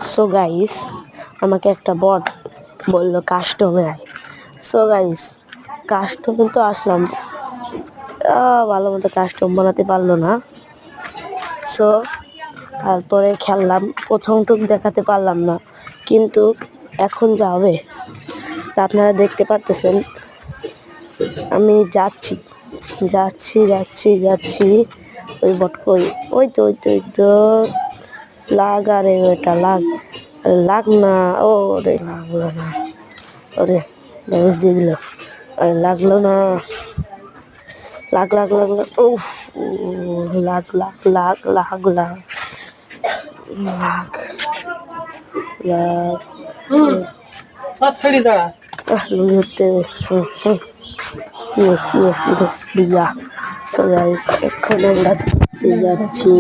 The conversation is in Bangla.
সো গাইস আমাকে একটা বট বললো কাস্টমে আয়। সো গাইস কাস্টমে তো আসলাম, ভালো মতো কাস্টম বানাতে পারলো না। সো তারপরে খেললাম, প্রথম টুক দেখাতে পারলাম না, কিন্তু এখন যা হবে তা আপনারা দেখতে পারতেছেন। আমি যাচ্ছি যাচ্ছি যাচ্ছি যাচ্ছি ওই বট কই, ওই তো ওই তো ওই তো লাগ, আরে ওটা লাগ লাগ না, ও রে লাগলো না, ওরে ড্যামেজ দিয়ে দিল, আরে লাগলো না, লাগ লাগ লাগ লাগ, উফ লাগ লাগ লাগ লাগ লাগ লাগ লাগ লুজতে ইয়েস ইয়েস ইয়েস বিয়া। সো গাইস এখন আমরা যাচ্ছি।